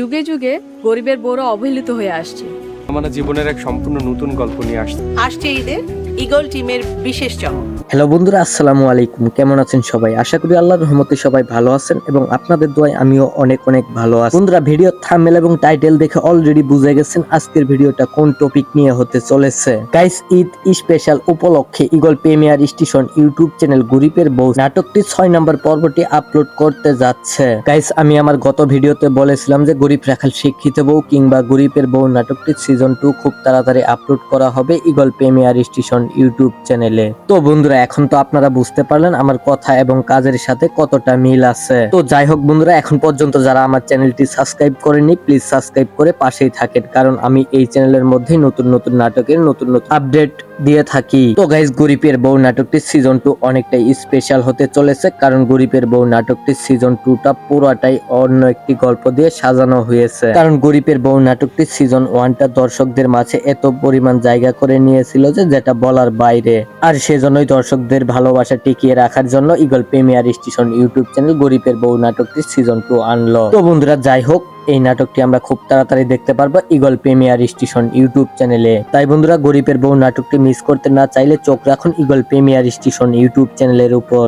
যুগে যুগে গরিবের বউরা অবহেলিত হয়ে আসছে। আমাদের জীবনের এক সম্পূর্ণ নতুন গল্প নিয়ে আসছে। আসছে ঈদে ঈগল টিমের বিশেষ চমক। হ্যালো বন্ধুরা, আসসালামু আলাইকুম। কেমন আছেন সবাই? আশা করি আল্লাহর রহমতে সবাই ভালো আছেন এবং আপনাদের দোয়ায় আমিও অনেক অনেক ভালো আছি। বন্ধুরা, ভিডিও থাম্বনেল এবং টাইটেল দেখে অলরেডি বুঝে গেছেন আজকের ভিডিওটা কোন টপিক নিয়ে হতে চলেছে। গাইস, ঈদ স্পেশাল উপলক্ষে eagle premier station YouTube channel গরিবের বউ নাটকটি 6 নম্বর পর্বটি আপলোড করতে যাচ্ছে। গাইস, আমি আমার গত ভিডিওতে বলেছিলাম যে গরিব রাখাল শিক্ষিত বউ কিংবা গরিবের বউ নাটকটির সিজন 2 খুব তাড়াতাড়ি আপলোড করা হবে ঈগল প্রিমিয়ার স্টেশন ইউটিউব চ্যানেলে। তো বন্ধুরা, এখন তো আপনারা বুঝতে পারলেন আমার কথা এবং কাজের সাথে কতটা মিল আছে। তো যাই হোক বন্ধুরা, এখন পর্যন্ত যারা আমার চ্যানেলটি সাবস্ক্রাইব করেনি প্লিজ সাবস্ক্রাইব করে পাশেই থাকেন, কারণ আমি এই চ্যানেলের মধ্যে নতুন নতুন নাটকের নতুন নতুন আপডেট দিয়ে থাকি। তো গাইস, গরিবের বউ নাটকটির সিজন 2 অনেকটাই স্পেশাল হতে চলেছে, কারণ গরিবের বউ নাটকটির সিজন 2টা পুরোটাই অন্য একটি গল্প দিয়ে সাজানো হয়েছে। কারণ গরিবের বউ নাটকটির সিজন 1টা দর্শকদের মাঝে এত পরিমাণ জায়গা করে নিয়েছিল যে যেটা বলার বাইরে। আর সেজন্যই দর্শকদের ভালোবাসা টিকিয়ে রাখার জন্য eagle premier station YouTube channel গরিবের বউ নাটকটির সিজন 2 আনলো। তো বন্ধুরা, যাই হোক, এই নাটকটি আমরা খুব তাড়াতাড়ি দেখতে পারবো ঈগল প্রিমিয়ার স্টেশন ইউটিউব চ্যানেলে। তাই বন্ধুরা, গরিবের বউ নাটকটি মিস করতে না চাইলে চোখ রাখুন ঈগল প্রিমিয়ার স্টেশন ইউটিউব চ্যানেলের উপর।